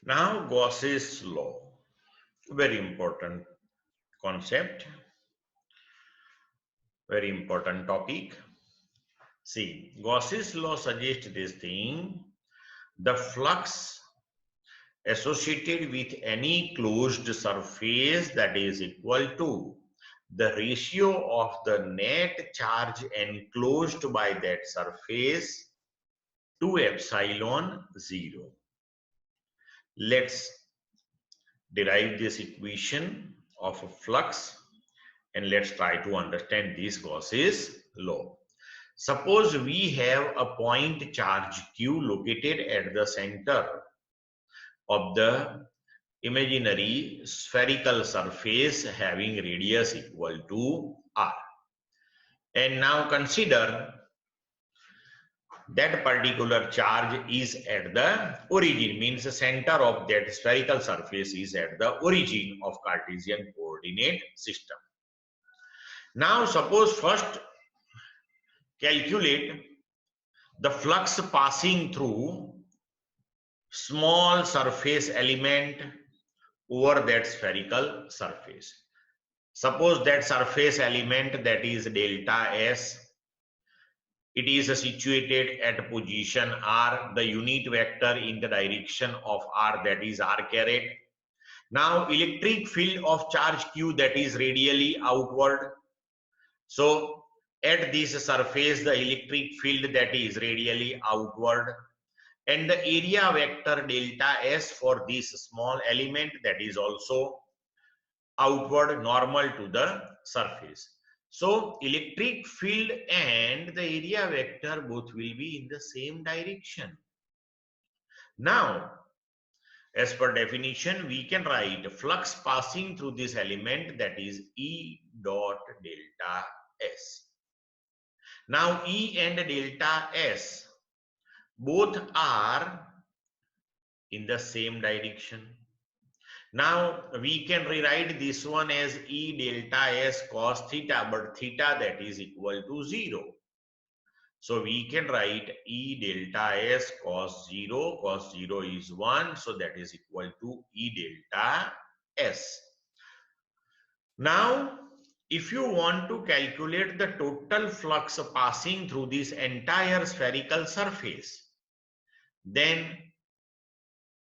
Now Gauss's law, very important concept, very important topic. See, Gauss's law suggests this thing: the flux associated with any closed surface that is equal to the ratio of the net charge enclosed by that surface to epsilon 0. Let's derive this equation of a flux and let's try to understand this Gauss's law. Suppose we have a point charge Q located at the center of the imaginary spherical surface having radius equal to r. And now consider that particular charge is at the origin, means the center of that spherical surface is at the origin of Cartesian coordinate system. Now suppose first calculate the flux passing through small surface element over that spherical surface. Suppose that surface element, that is delta S, it is situated at position R, the unit vector in the direction of R, that is R caret. Now electric field of charge Q, that is radially outward. So at this surface the electric field that is radially outward, and the area vector delta S for this small element that is also outward, normal to the surface. So electric field and the area vector both will be in the same direction. Now, as per definition, we can write flux passing through this element, that is E dot delta S. Now E and delta S both are in the same direction. Now we can rewrite this one as E delta S cos theta, but theta that is equal to 0. So we can write E delta S cos 0 is 1, so that is equal to E delta S. Now if you want to calculate the total flux passing through this entire spherical surface, then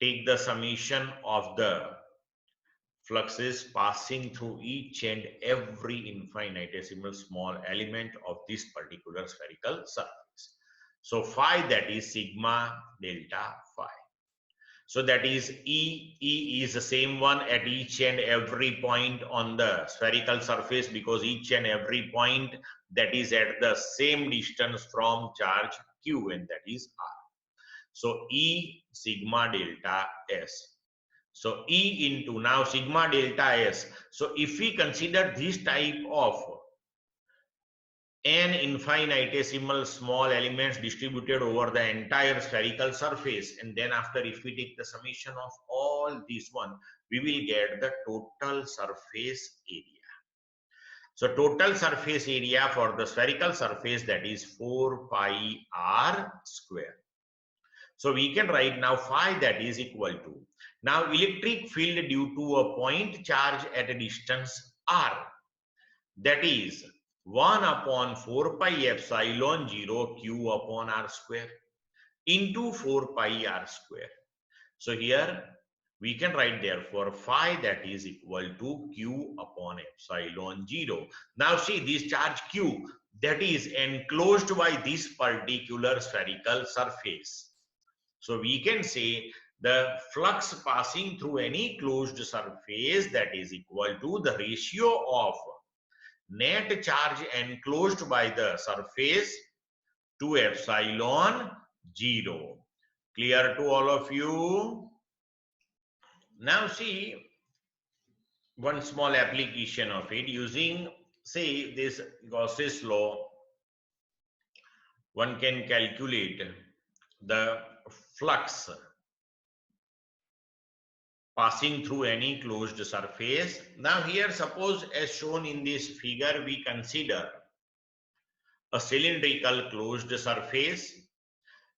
take the summation of the fluxes passing through each and every infinitesimal small element of this particular spherical surface. So phi, that is sigma delta phi. So that is E is the same one at each and every point on the spherical surface, because each and every point that is at the same distance from charge Q, and that is R. So E sigma delta S. So E into now sigma delta S. So if we consider this type of n infinitesimal small elements distributed over the entire spherical surface, and then after if we take the summation of all these one, we will get the total surface area. So total surface area for the spherical surface, that is 4 pi r square. So we can write now phi, that is equal to, now electric field due to a point charge at a distance r, that is 1 upon 4 pi epsilon 0 q upon r square into 4 pi r square. So here we can write therefore phi, that is equal to q upon epsilon 0. Now see this charge q that is enclosed by this particular spherical surface. So we can say the flux passing through any closed surface, that is equal to the ratio of net charge enclosed by the surface to epsilon 0. Clear to all of you? Now see one small application of it using, say, this Gauss's law. One can calculate the flux passing through any closed surface. Now here suppose, as shown in this figure, we consider a cylindrical closed surface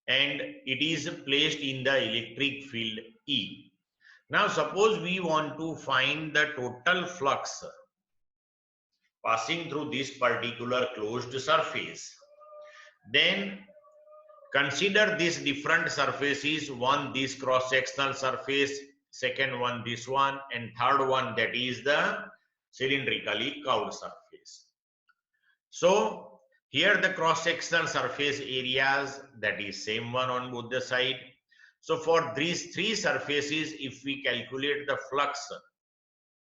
and it is placed in the electric field E. Now suppose we want to find the total flux passing through this particular closed surface. Then consider these different surfaces, one this cross-sectional surface, second one this one, and third one that is the cylindrically curved surface. So here the cross-sectional surface areas, that is same one on both the side. So for these three surfaces, if we calculate the flux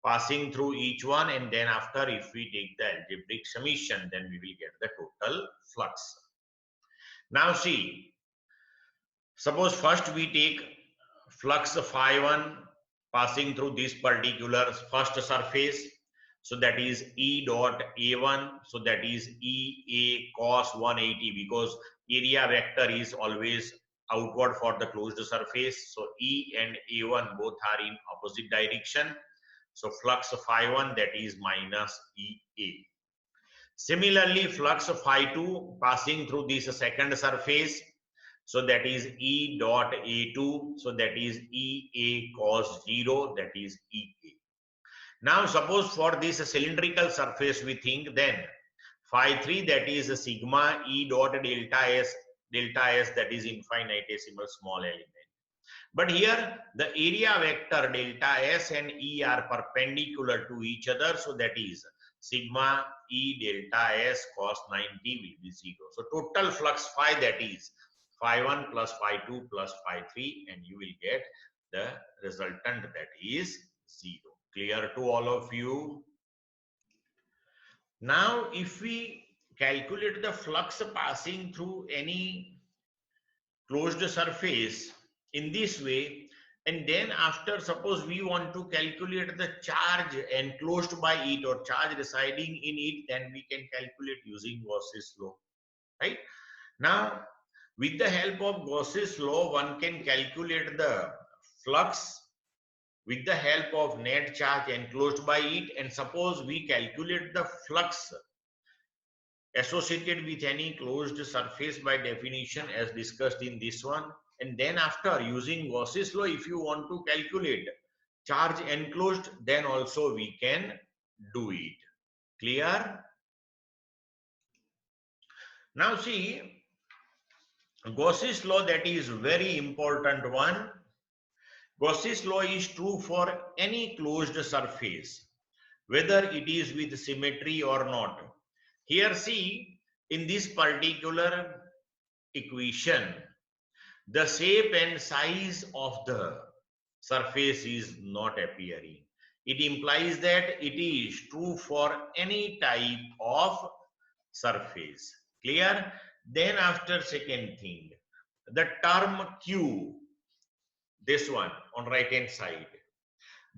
passing through each one, and then after if we take the algebraic summation, then we will get the total flux. Now see, suppose first we take flux phi1 passing through this particular first surface. So that is E dot A1. So that is EA cos 180, because area vector is always outward for the closed surface. So E and A1 both are in opposite direction. So flux phi1, that is minus EA. Similarly, flux phi2 passing through this second surface. So that is E dot A2. So that is EA cos 0, that is EA. Now suppose for this cylindrical surface we think, then phi3, that is sigma E dot delta S, that is infinitesimal small element. But here the area vector delta S and E are perpendicular to each other. So that is sigma E delta S cos 90 will be 0. So total flux phi, that is phi1 plus phi2 plus phi3, and you will get the resultant, that is 0. Clear to all of you? Now if we calculate the flux passing through any closed surface in this way, and then after suppose we want to calculate the charge enclosed by it or charge residing in it, then we can calculate using Gauss's law, right? Now with the help of Gauss's law, one can calculate the flux with the help of net charge enclosed by it. And suppose we calculate the flux associated with any closed surface by definition as discussed in this one, and then after using Gauss's law, if you want to calculate charge enclosed, then also we can do it. Clear? Now see, Gauss's law, that is very important one. Gauss's law is true for any closed surface, whether it is with symmetry or not. Here see, in this particular equation, the shape and size of the surface is not appearing. It implies that it is true for any type of surface. Clear? Then after second thing, the term Q, this one on right hand side,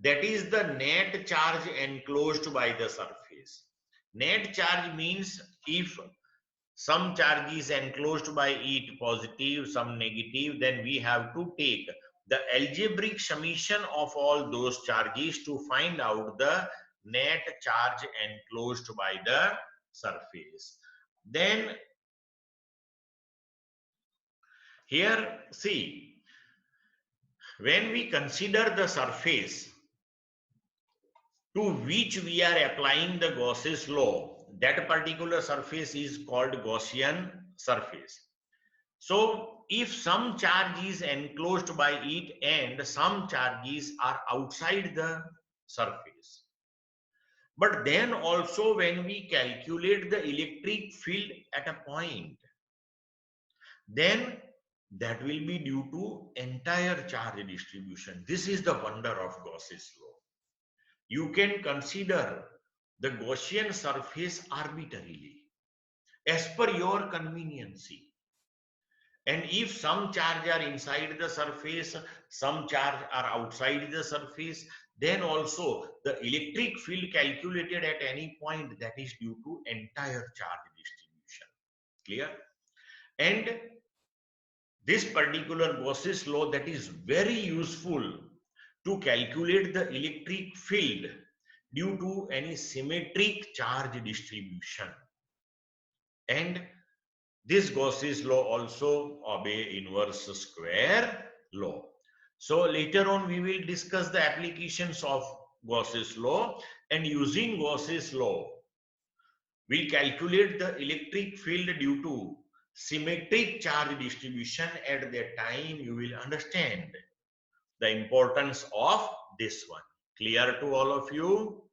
that is the net charge enclosed by the surface. Net charge means if some charge is enclosed by it positive, some negative, then we have to take the algebraic summation of all those charges to find out the net charge enclosed by the surface. Then here see, when we consider the surface to which we are applying the Gauss's law, that particular surface is called Gaussian surface. So if some charge is enclosed by it and some charges are outside the surface, but then also when we calculate the electric field at a point, then that will be due to entire charge distribution. This is the wonder of Gauss's law. You can consider the Gaussian surface arbitrarily as per your conveniency. And if some charge are inside the surface, some charge are outside the surface, then also the electric field calculated at any point, that is due to entire charge distribution. Clear? And this particular Gauss's law, that is very useful to calculate the electric field due to any symmetric charge distribution. And this Gauss's law also obey inverse square law. So later on we will discuss the applications of Gauss's law, and using Gauss's law we calculate the electric field due to symmetric charge distribution. At that time you will understand the importance of this one. Clear to all of you?